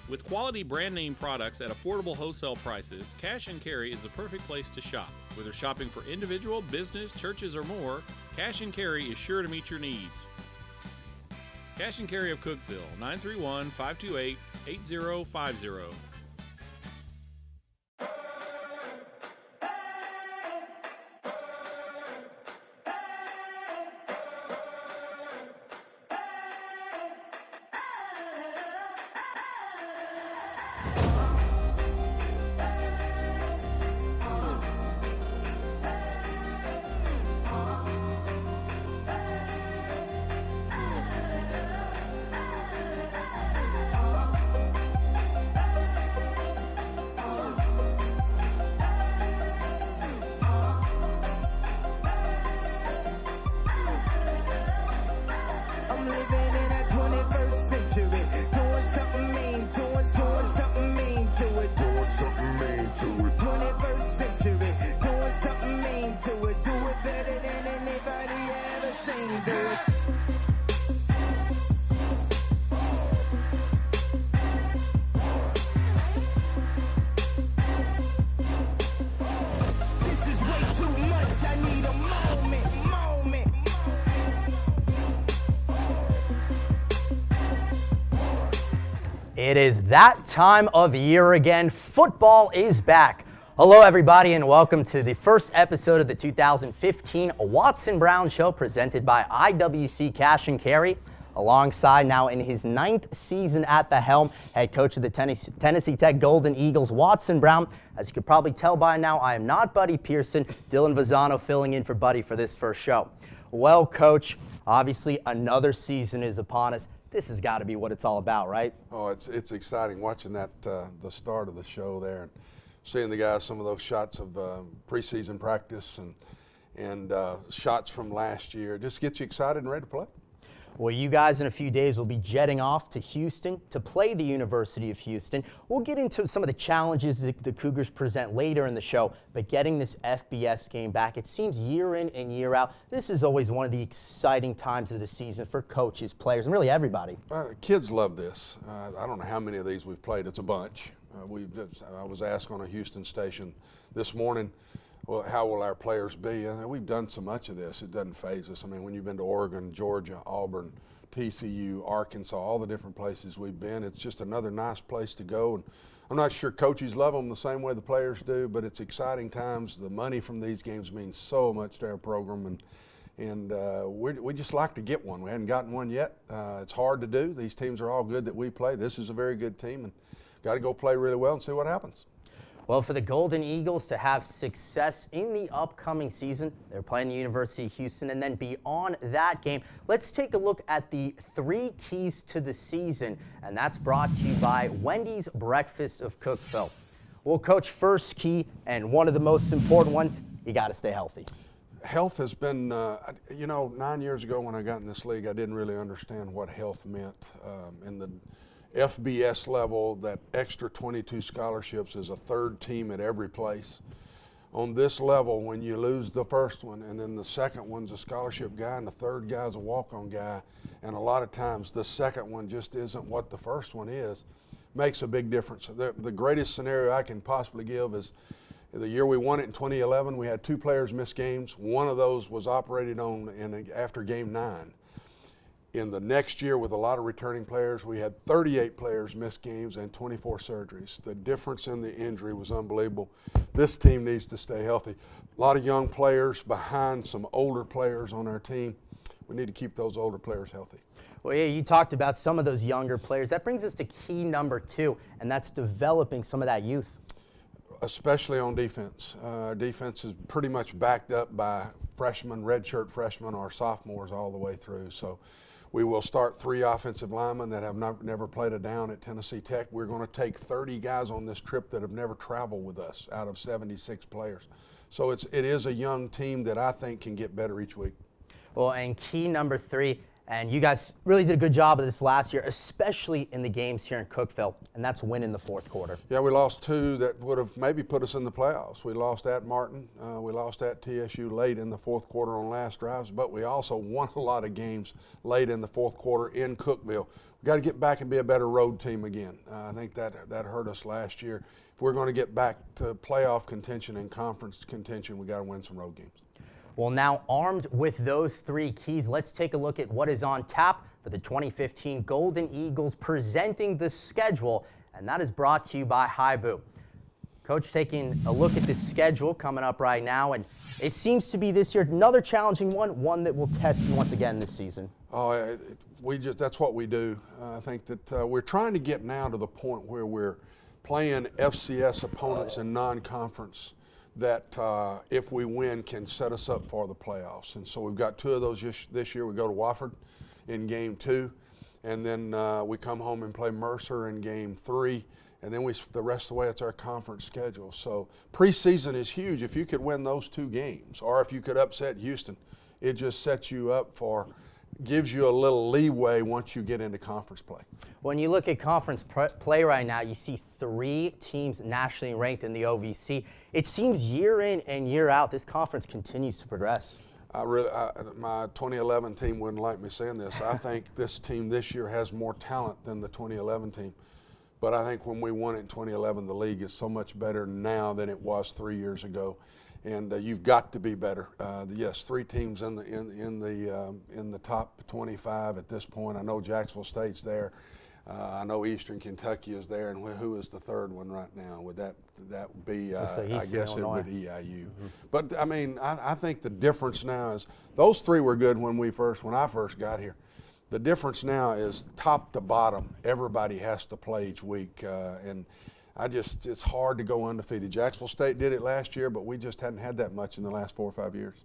With quality brand name products at affordable wholesale prices, Cash and Carry is the perfect place to shop. Whether shopping for individual, business, churches, or more, Cash and Carry is sure to meet your needs. Cash and Carry of Cookeville, 931-528-8050. It is that time of year again. Football is back. Hello, everybody, and welcome to the first episode of the 2015 Watson Brown Show presented by IWC Cash and Carry. Alongside, now in his 9th season at the helm, head coach of the Tennessee Tech Golden Eagles, Watson Brown. As you could probably tell by now, I am not Buddy Pearson. Dylan Vazano filling in for Buddy for this first show. Well, Coach, obviously another season is upon us. This has got to be what it's all about, right? Oh, it's exciting watching that the start of the show there and seeing the guys, some of those shots of preseason practice and shots from last year. It just gets you excited and ready to play. Well, you guys in a few days will be jetting off to Houston to play the University of Houston. We'll get into some of the challenges that the Cougars present later in the show, but getting this FBS game back, it seems year in and year out, this is always one of the exciting times of the season for coaches, players, and really everybody. Kids love this. I don't know how many of these we've played. It's a bunch. I was asked on a Houston station this morning, well, how will our players be? And we've done so much of this, it doesn't faze us. I mean, when you've been to Oregon, Georgia, Auburn, TCU, Arkansas, all the different places we've been, it's just another nice place to go. And I'm not sure coaches love them the same way the players do, but it's exciting times. The money from these games means so much to our program, and we just like to get one. We haven't gotten one yet. It's hard to do. These teams are all good that we play. This is a very good team, and got to go play really well and see what happens. Well, for the Golden Eagles to have success in the upcoming season, they're playing the University of Houston, and then beyond that game, let's take a look at the 3 keys to the season, and that's brought to you by Wendy's Breakfast of Cookeville. Well, Coach, first key, and one of the most important ones, you got to stay healthy. Health has been, 9 years ago when I got in this league, I didn't really understand what health meant. In the FBS level, that extra 22 scholarships is a third team at every place. On this level, when you lose the first one and then the second one's a scholarship guy and the third guy's a walk-on guy, and a lot of times the second one just isn't what the first one is, makes a big difference. The greatest scenario I can possibly give is the year we won it in 2011, we had 2 players miss games. One of those was operated on after game 9. In the next year, with a lot of returning players, we had 38 players miss games and 24 surgeries. The difference in the injury was unbelievable. This team needs to stay healthy. A lot of young players behind some older players on our team. We need to keep those older players healthy. Well, yeah, you talked about some of those younger players. That brings us to key number 2, and that's developing some of that youth. Especially on defense. Defense is pretty much backed up by freshmen, redshirt freshmen, or sophomores all the way through. So we will start 3 offensive linemen that have never played a down at Tennessee Tech. We're going to take 30 guys on this trip that have never traveled with us out of 76 players. So it is a young team that I think can get better each week. Well, and key number 3, And you guys really did a good job of this last year, especially in the games here in Cookeville, and that's winning the fourth quarter. Yeah, we lost 2 that would have maybe put us in the playoffs. We lost at Martin. We lost at TSU late in the fourth quarter on last drives, but we also won a lot of games late in the fourth quarter in Cookeville. We got to get back and be a better road team again. I think that hurt us last year. If we're going to get back to playoff contention and conference contention, we got to win some road games. Well, now armed with those 3 keys, let's take a look at what is on tap for the 2015 Golden Eagles, presenting the schedule, and that is brought to you by Haibu. Coach, taking a look at the schedule coming up right now, and it seems to be this year another challenging one that will test you once again this season. Oh, that's what we do. I think that we're trying to get now to the point where we're playing FCS opponents in non-conference that if we win can set us up for the playoffs. And so we've got 2 of those this year. We go to Wofford in game 2, and then we come home and play Mercer in game 3, and then the rest of the way it's our conference schedule. So preseason is huge. If you could win those 2 games, or if you could upset Houston, it just sets you up for, gives you a little leeway once you get into conference play. When you look at conference play right now, you see 3 teams nationally ranked in the OVC. It seems year in and year out, this conference continues to progress. My 2011 team wouldn't like me saying this. I think this team this year has more talent than the 2011 team. But I think when we won it in 2011, the league is so much better now than it was 3 years ago. And you've got to be better. Yes, 3 teams in the top 25 at this point. I know Jacksonville State's there. I know Eastern Kentucky is there, and who is the 3rd one right now? Would that be? I guess it would EIU. Mm-hmm. But I mean, I think the difference now is those 3 were good when I first got here. The difference now is top to bottom. Everybody has to play each week, and it's hard to go undefeated. Jacksonville State did it last year, but we just hadn't had that much in the last 4 or 5 years.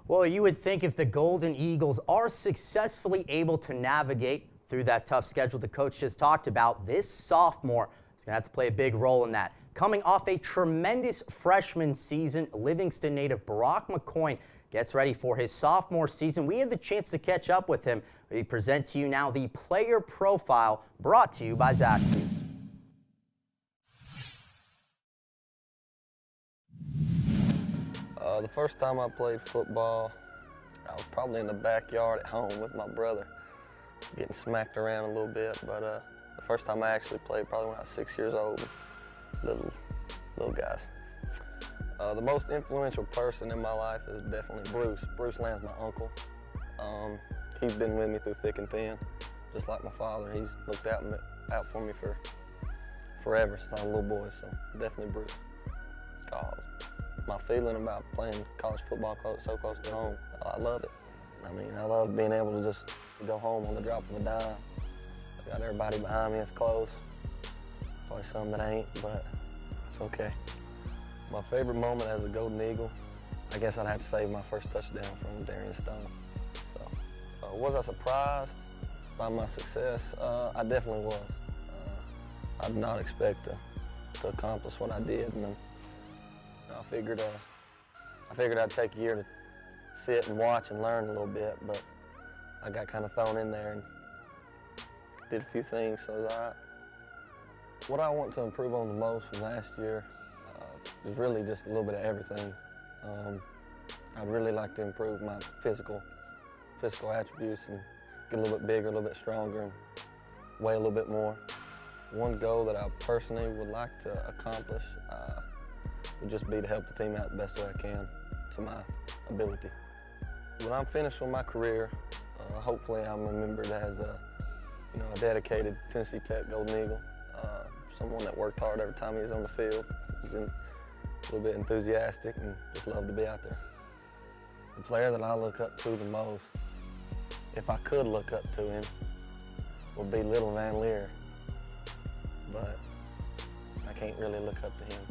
Well, you would think if the Golden Eagles are successfully able to navigate through that tough schedule the coach just talked about, this sophomore is going to have to play a big role in that. Coming off a tremendous freshman season, Livingston native Brock McCoy gets ready for his sophomore season. We had the chance to catch up with him. We present to you now the player profile brought to you by Zaxby's. The first time I played football, I was probably in the backyard at home with my brother, getting smacked around a little bit. But the first time I actually played, probably when I was 6 years old, little guys. The most influential person in my life is definitely Bruce. Bruce Lamb's my uncle. He's been with me through thick and thin, just like my father. He's looked out for me for forever since I was a little boy, so definitely Bruce. My feeling about playing college football so close to home, I love it. I mean, I love being able to just go home on the drop of a dime. I got everybody behind me that's close. Probably some that ain't, but it's okay. My favorite moment as a Golden Eagle, I guess I'd have to say my first touchdown from Darian Stone. So, was I surprised by my success? I definitely was. I did not expect to accomplish what I did, and I figured I'd take a year to sit and watch and learn a little bit, but I got kind of thrown in there and did a few things, so it was all right. What I want to improve on the most from last year is really just a little bit of everything. I'd really like to improve my physical attributes and get a little bit bigger, a little bit stronger, and weigh a little bit more. One goal that I personally would like to accomplish would just be to help the team out the best way I can to my ability. When I'm finished with my career, hopefully I'm remembered as a dedicated Tennessee Tech Golden Eagle, someone that worked hard every time he was on the field, was a little bit enthusiastic, and just loved to be out there. The player that I look up to the most, if I could look up to him, would be Little Van Leer, but I can't really look up to him.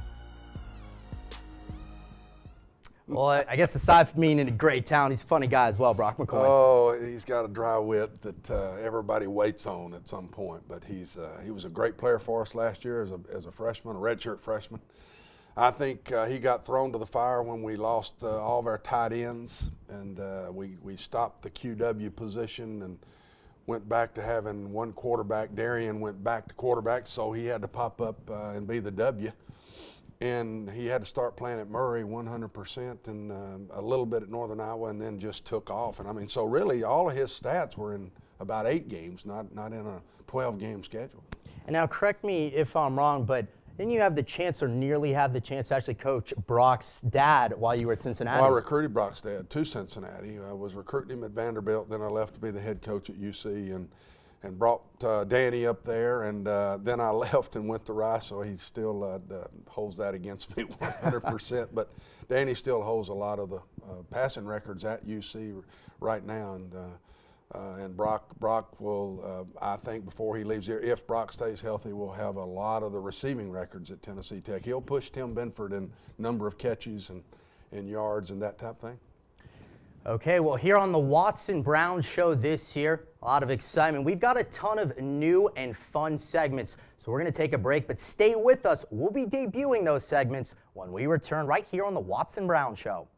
Well, I guess aside from being in a great town, he's a funny guy as well, Brock McCoy. Oh, he's got a dry wit that everybody waits on at some point. But he was a great player for us last year as a freshman, a redshirt freshman. I think he got thrown to the fire when we lost all of our tight ends, and we stopped the QW position and went back to having one quarterback. Darian went back to quarterback, so he had to pop up and be the W. And he had to start playing at Murray 100% and a little bit at Northern Iowa, and then just took off. And I mean, so really all of his stats were in about 8 games, not in a 12-game schedule. And now correct me if I'm wrong, but didn't you have the chance or nearly have the chance to actually coach Brock's dad while you were at Cincinnati? Well, I recruited Brock's dad to Cincinnati. I was recruiting him at Vanderbilt, then I left to be the head coach at UC and brought Danny up there, and then I left and went to Rice, so he still holds that against me 100%. But Danny still holds a lot of the passing records at UC right now, and Brock will, I think, before he leaves here, if Brock stays healthy, will have a lot of the receiving records at Tennessee Tech. He'll push Tim Benford in number of catches and yards and that type of thing. Okay, well, here on the Watson Brown Show this year, a lot of excitement. We've got a ton of new and fun segments, so we're going to take a break, but stay with us. We'll be debuting those segments when we return right here on the Watson Brown Show.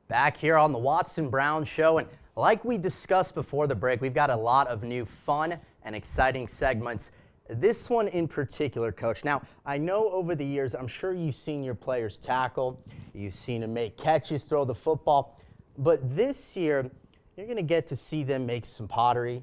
Back here on the Watson Brown Show, and like we discussed before the break, we've got a lot of new fun and exciting segments. This one in particular, Coach. Now, I know over the years, I'm sure you've seen your players tackle, you've seen them make catches, throw the football, but this year, you're going to get to see them make some pottery,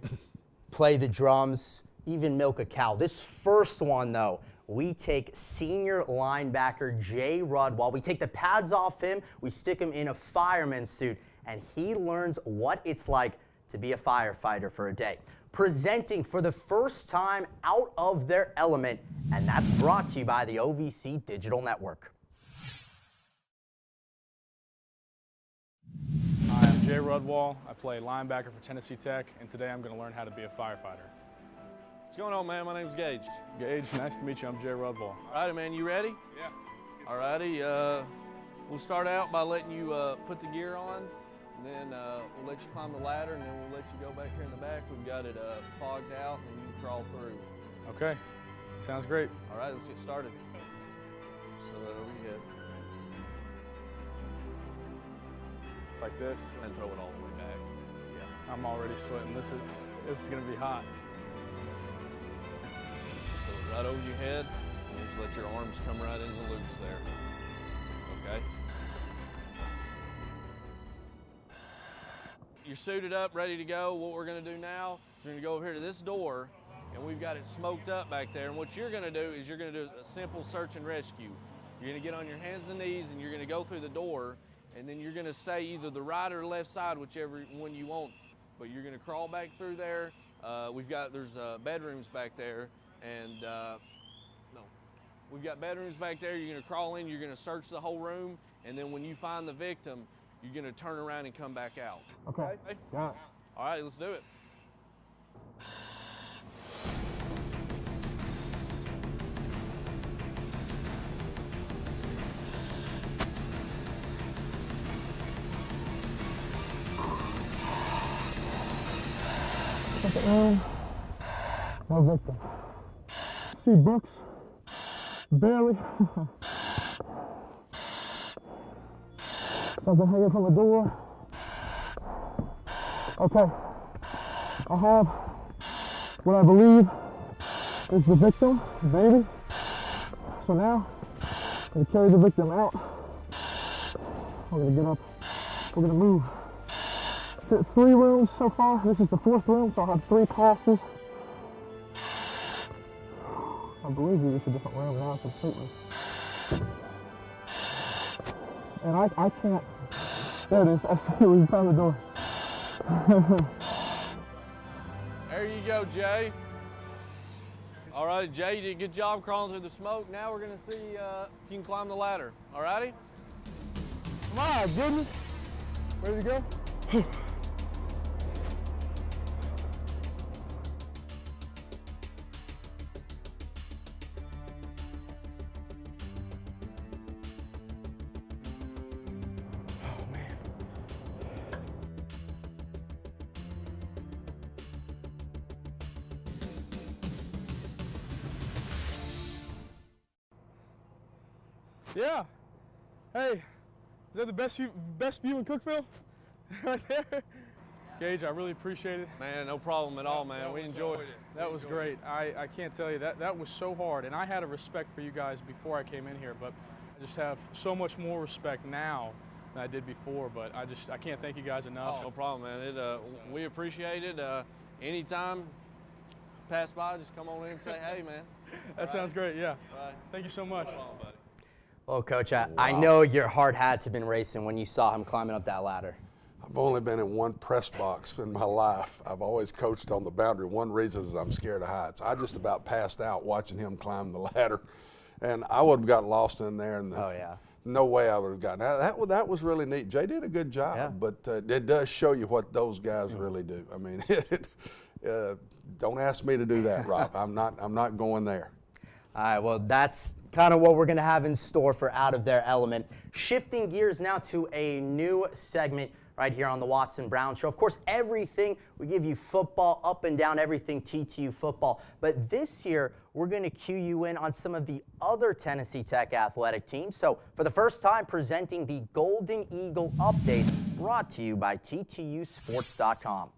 play the drums, even milk a cow. This first one, though, we take senior linebacker Jay Rudwall. We take the pads off him, we stick him in a fireman's suit, and he learns what it's like to be a firefighter for a day. Presenting for the first time out of their element, and that's brought to you by the OVC Digital Network. Hi, I'm Jay Rudwall. I play linebacker for Tennessee Tech, and today I'm going to learn how to be a firefighter. What's going on, man? My name's Gage. Gage, nice to meet you. I'm Jay Rudwall. All righty, man. You ready? Yeah. All righty. We'll start out by letting you put the gear on, and then we'll let you climb the ladder, and then we'll let you go back here in the back. We've got it fogged out, and you can crawl through. Okay. Sounds great. All right, let's get started. So over your head. It's like this. And throw it all the way back. Yeah. I'm already sweating. It's going to be hot. Just throw it right over your head, and just let your arms come right into the loops there. Okay? You're suited up, ready to go. What we're going to do now is we're going to go over here to this door, and we've got it smoked up back there. And what you're going to do is you're going to do a simple search and rescue. You're going to get on your hands and knees, and you're going to go through the door, and then you're going to stay either the right or left side, whichever one you want. But you're going to crawl back through there. There's bedrooms back there, and we've got bedrooms back there. You're going to crawl in, you're going to search the whole room, and then when you find the victim, you're going to turn around and come back out. Okay. Got it. All right, let's do it. No victim. See Brooks? Barely. Something hanging from the door. Okay. I have what I believe is the victim, baby. So now, I'm gonna carry the victim out. We're gonna get up. We're gonna move. 3 rooms so far. This is the 4th room, so I'll have 3 passes. I believe it's a different room now completely. And I can't. There it is. I see we found the door. There you go, Jay. All right, Jay, you did a good job crawling through the smoke. Now we're going to see if you can climb the ladder. All righty? My goodness. Ready to go? Yeah. Hey, is that the best view in Cookeville? Right there. Gage, I really appreciate it. Man, no problem at all, man. We enjoyed it. That was great. I can't tell you, that was so hard. And I had a respect for you guys before I came in here, but I just have so much more respect now than I did before. But I can't thank you guys enough. Oh, no problem, man. We appreciate it. Anytime pass by, just come on in and say, hey, man. That sounds great, yeah. Right. Thank you so much. No problem, buddy. Well, Coach, I know your heart had to have been racing when you saw him climbing up that ladder. I've only been in one press box in my life. I've always coached on the boundary. One reason is I'm scared of heights. I just about passed out watching him climb the ladder, and I would have got lost in there. And no way I would have gotten out. That was really neat. Jay did a good job, but it does show you what those guys really do. I mean, don't ask me to do that, Rob. I'm not going there. All right, well, that's kind of what we're going to have in store for Out of Their Element. Shifting gears now to a new segment right here on the Watson Brown Show. Of course, everything, we give you football, up and down, everything TTU football. But this year, we're going to cue you in on some of the other Tennessee Tech athletic teams. So for the first time, presenting the Golden Eagle Update, brought to you by TTUsports.com.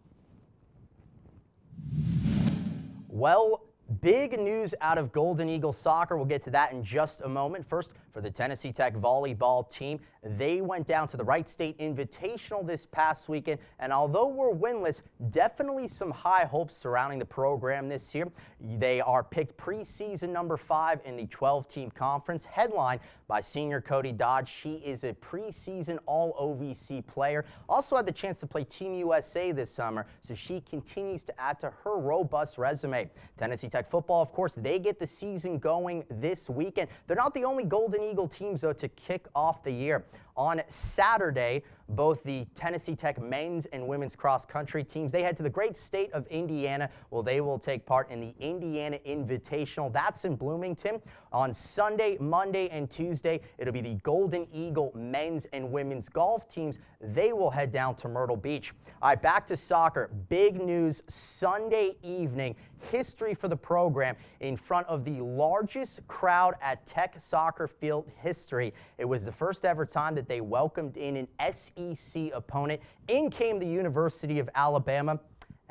Well, big news out of Golden Eagle soccer. We'll get to that in just a moment. First, for the Tennessee Tech volleyball team, they went down to the Wright State Invitational this past weekend, and although we're winless, definitely some high hopes surrounding the program this year. They are picked preseason number 5 in the 12-team conference, headlined by senior Cody Dodge. She is a preseason All-OVC player. Also had the chance to play Team USA this summer, so she continues to add to her robust resume. Tennessee Tech football, of course, they get the season going this weekend. They're not the only Golden Eagle teams, though, to kick off the year. On Saturday, both the Tennessee Tech men's and women's cross-country teams, they head to the great state of Indiana. Well, they will take part in the Indiana Invitational. That's in Bloomington. On Sunday, Monday, and Tuesday, it'll be the Golden Eagle men's and women's golf teams. They will head down to Myrtle Beach. All right, back to soccer. Big news Sunday evening. History for the program in front of the largest crowd at Tech soccer field history. It was the first ever time that they welcomed in an SEC opponent. In came the University of Alabama.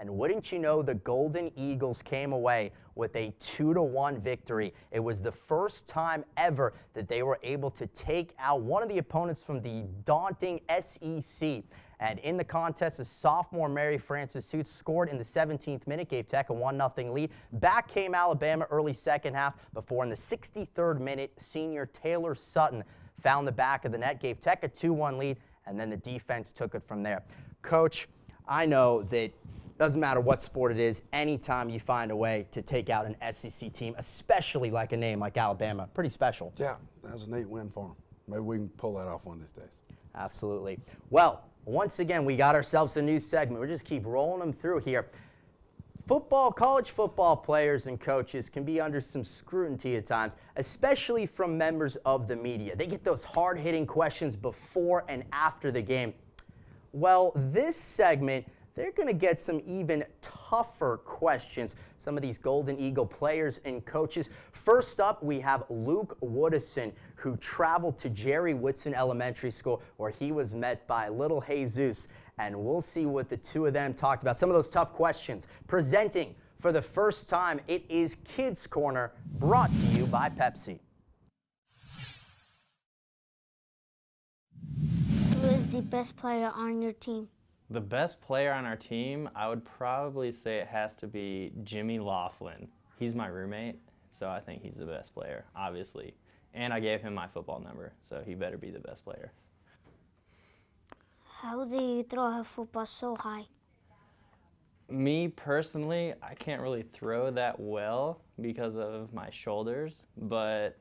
And wouldn't you know, the Golden Eagles came away with a 2-1 victory. It was the first time ever that they were able to take out one of the opponents from the daunting SEC. And in the contest, a sophomore Mary Frances Hoots scored in the 17th minute, gave Tech a 1-0 lead. Back came Alabama early second half before in the 63rd minute, senior Taylor Sutton found the back of the net, gave Tech a 2-1 lead, and then the defense took it from there. Coach, I know that doesn't matter what sport it is, anytime you find a way to take out an SEC team, especially like a name like Alabama, pretty special. Yeah, that was a neat win for them. Maybe we can pull that off one of these days. Absolutely. Well, once again, we got ourselves a new segment. We'll just keep rolling them through here. College football players and coaches can be under some scrutiny at times, especially from members of the media. They get those hard-hitting questions before and after the game. Well, this segment, they're going to get some even tougher questions. Some of these Golden Eagle players and coaches. First up, we have Luke Woodison, who traveled to Jerry Whitson Elementary School, where he was met by little Jesus. And we'll see what the two of them talked about. Some of those tough questions. Presenting for the first time, it is Kids Corner, brought to you by Pepsi. Who is the best player on your team? The best player on our team, I would probably say it has to be Jimmy Laughlin. He's my roommate, so I think he's the best player, obviously. And I gave him my football number, so he better be the best player. How do you throw a football so high? Me personally, I can't really throw that well because of my shoulders, but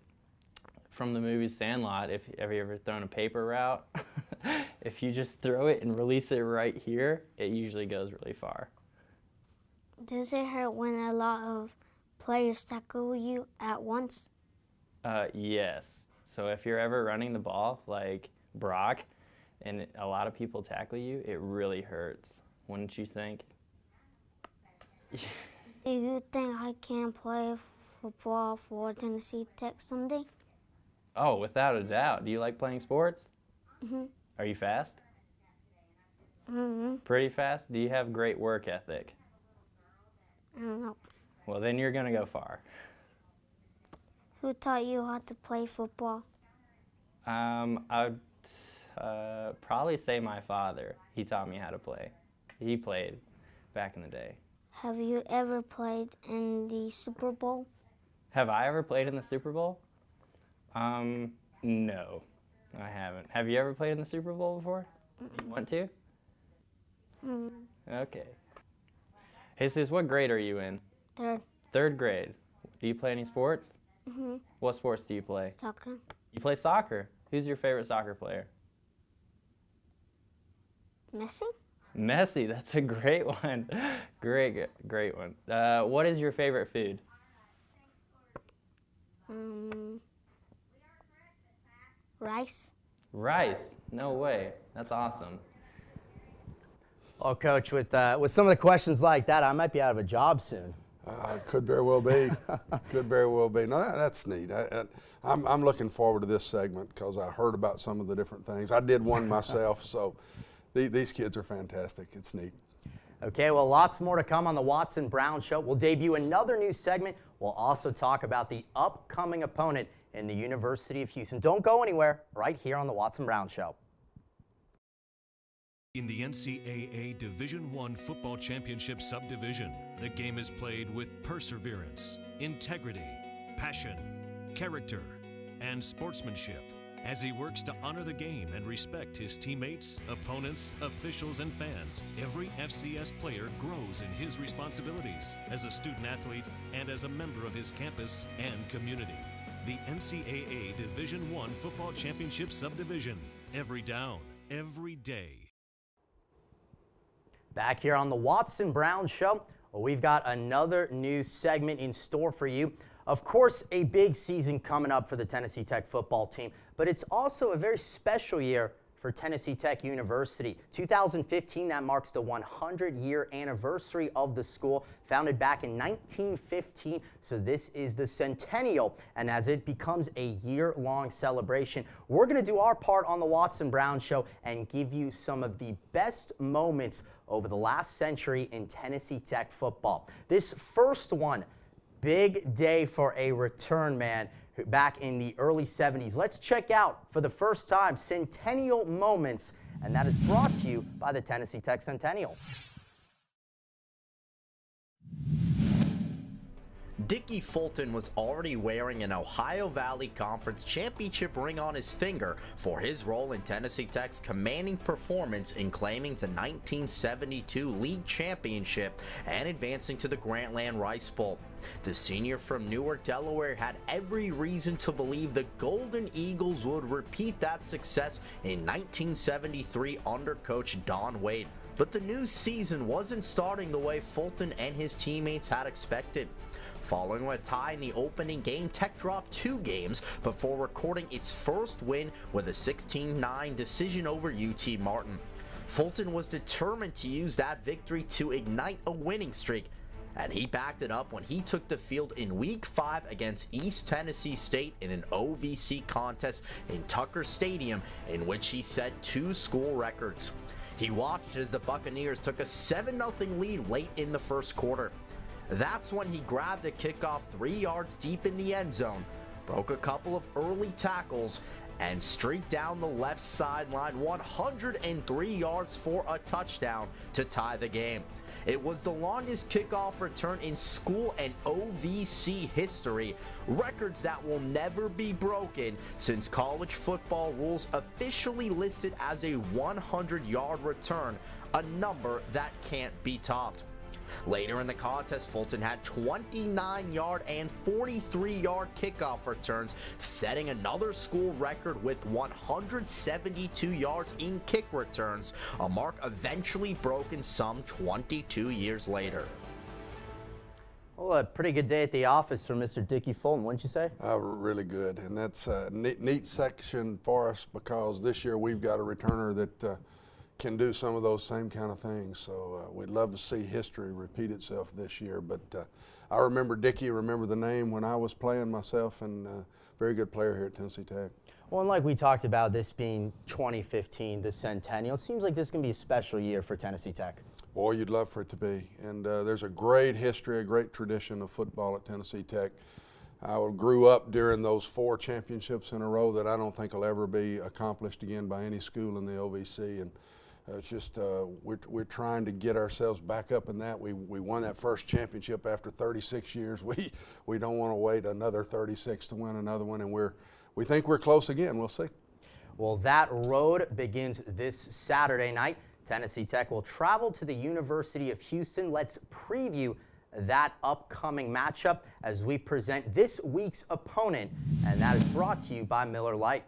from the movie Sandlot, have you ever thrown a paper route? If you just throw it and release it right here, it usually goes really far. Does it hurt when a lot of players tackle you at once? Yes. So if you're ever running the ball like Brock and a lot of people tackle you, it really hurts, wouldn't you think? Do you think I can play football for Tennessee Tech someday? Oh, without a doubt. Do you like playing sports? Mm-hmm. Are you fast? Mm-hmm. Pretty fast? Do you have great work ethic? I don't know. Well, then you're going to go far. Who taught you how to play football? I would probably say my father. He taught me how to play. He played back in the day. Have you ever played in the Super Bowl? Have I ever played in the Super Bowl? No, I haven't. Have you ever played in the Super Bowl before? You want to? Okay. Jesus, what grade are you in? Third. Third grade. Do you play any sports? Mm-hmm. What sports do you play? Soccer. You play soccer. Who's your favorite soccer player? Messi? Messi, that's a great one. Great one. What is your favorite food? Rice. Rice? No way. That's awesome. Oh, Coach, with some of the questions like that, I might be out of a job soon. Could very well be. Could very well be. No, that's neat. I'm looking forward to this segment because I heard about some of the different things. I did one myself, so these kids are fantastic. It's neat. Okay, well, lots more to come on the Watson Brown Show. We'll debut another new segment. We'll also talk about the upcoming opponent in the University of Houston. Don't go anywhere, right here on the Watson Brown Show. In the NCAA Division I Football Championship Subdivision, the game is played with perseverance, integrity, passion, character, and sportsmanship. As he works to honor the game and respect his teammates, opponents, officials, and fans, every FCS player grows in his responsibilities as a student athlete and as a member of his campus and community. The NCAA Division I Football Championship Subdivision. Every down, every day. Back here on the Watson Brown Show, we've got another new segment in store for you. Of course, a big season coming up for the Tennessee Tech football team, but it's also a very special year for Tennessee Tech University. 2015, that marks the 100-year anniversary of the school, founded back in 1915. So this is the centennial, and as it becomes a year-long celebration, we're going to do our part on the Watson Brown Show and give you some of the best moments over the last century in Tennessee Tech football. This first one, big day for a return man back in the early 70s. Let's check out, for the first time, Centennial Moments, and that is brought to you by the Tennessee Tech Centennial. Dickie Fulton was already wearing an Ohio Valley Conference championship ring on his finger for his role in Tennessee Tech's commanding performance in claiming the 1972 league championship and advancing to the Grantland Rice Bowl. The senior from Newark, Delaware had every reason to believe the Golden Eagles would repeat that success in 1973 under coach Don Wade. But the new season wasn't starting the way Fulton and his teammates had expected. Following a tie in the opening game, Tech dropped 2 games before recording its first win with a 16-9 decision over UT Martin. Fulton was determined to use that victory to ignite a winning streak, and he backed it up when he took the field in Week 5 against East Tennessee State in an OVC contest in Tucker Stadium, in which he set 2 school records. He watched as the Buccaneers took a 7-0 lead late in the first quarter. That's when he grabbed a kickoff 3 yards deep in the end zone, broke a couple of early tackles, and streaked down the left sideline 103 yards for a touchdown to tie the game. It was the longest kickoff return in school and OVC history, records that will never be broken since college football rules officially listed as a 100-yard return, a number that can't be topped. Later in the contest, Fulton had 29-yard and 43-yard kickoff returns, setting another school record with 172 yards in kick returns, a mark eventually broken some 22 years later. Well, a pretty good day at the office for Mr. Dickie Fulton, wouldn't you say? Really good, and that's a neat section for us because this year we've got a returner that can do some of those same kind of things. So we'd love to see history repeat itself this year. But I remember Dickie, remember the name when I was playing myself, and very good player here at Tennessee Tech. Well, and like we talked about, this being 2015, the centennial, it seems like this is going to be a special year for Tennessee Tech. Boy, you'd love for it to be. And there's a great history, a great tradition of football at Tennessee Tech. I grew up during those 4 championships in a row that I don't think will ever be accomplished again by any school in the OVC. And it's just we're trying to get ourselves back up in that. We won that first championship after 36 years. We don't want to wait another 36 to win another one, and we think we're close again. We'll see. Well, that road begins this Saturday night. Tennessee Tech will travel to the University of Houston. Let's preview that upcoming matchup as we present this week's opponent, and that is brought to you by Miller Lite.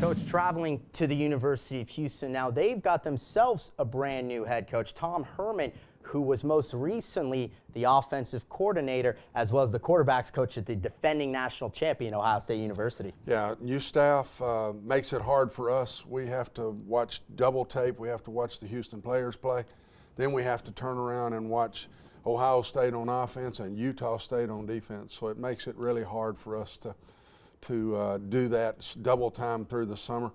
Coach, traveling to the University of Houston now, they've got themselves a brand new head coach, Tom Herman, who was most recently the offensive coordinator as well as the quarterbacks coach at the defending national champion, Ohio State University. Yeah, new staff makes it hard for us. We have to watch double tape. We have to watch the Houston players play. Then we have to turn around and watch Ohio State on offense and Utah State on defense. So it makes it really hard for us to do that double time through the summer.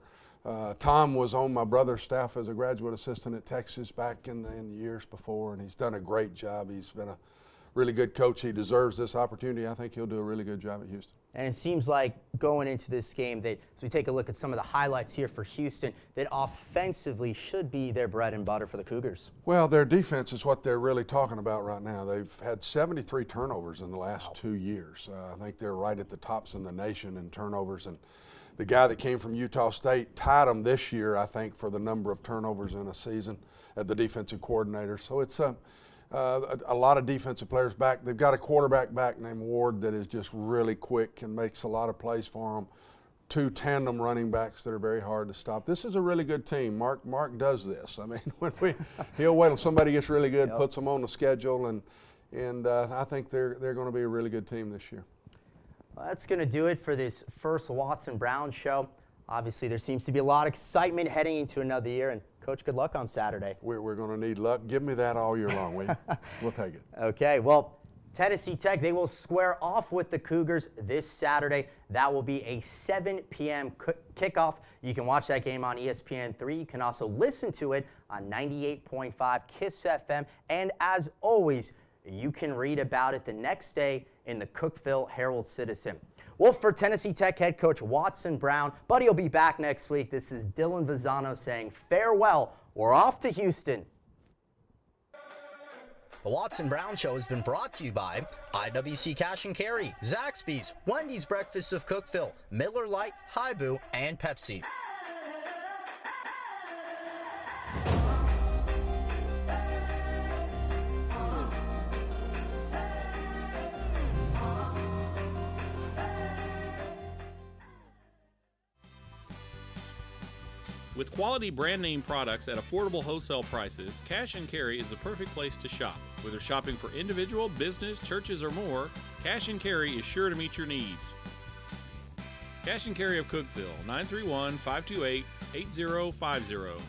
Tom was on my brother's staff as a graduate assistant at Texas back in the years before, and he's done a great job. He's been a really good coach. He deserves this opportunity. I think he'll do a really good job at Houston. And it seems like going into this game that, as we take a look at some of the highlights here for Houston, that offensively should be their bread and butter for the Cougars. Well, their defense is what they're really talking about right now. They've had 73 turnovers in the last 2 years. I think they're right at the tops in the nation in turnovers. And the guy that came from Utah State tied them this year, I think, for the number of turnovers in a season at the defensive coordinator. So it's a lot of defensive players back. They've got a quarterback back named Ward that is just really quick and makes a lot of plays for them. 2 tandem running backs that are very hard to stop. This is a really good team. Mark does this. I mean, he'll wait till somebody gets really good, puts them on the schedule, and I think they're going to be a really good team this year. Well, that's going to do it for this first Watson Brown show. Obviously, there seems to be a lot of excitement heading into another year, and Coach, good luck on Saturday. We're going to need luck. Give me that all year long, will you? We'll take it. Okay, well, Tennessee Tech, they will square off with the Cougars this Saturday. That will be a 7 p.m. kickoff. You can watch that game on ESPN3. You can also listen to it on 98.5 KISS FM. And as always, you can read about it the next day in the Cookeville Herald-Citizen. Well, for Tennessee Tech head coach Watson Brown, Buddy will be back next week. This is Dylan Vazano saying farewell. We're off to Houston. The Watson Brown Show has been brought to you by IWC Cash and Carry, Zaxby's, Wendy's Breakfast of Cookeville, Miller Lite, Hibu, and Pepsi. With quality brand name products at affordable wholesale prices, Cash and Carry is the perfect place to shop. Whether shopping for individual, business, churches, or more, Cash and Carry is sure to meet your needs. Cash and Carry of Cookeville, 931-528-8050.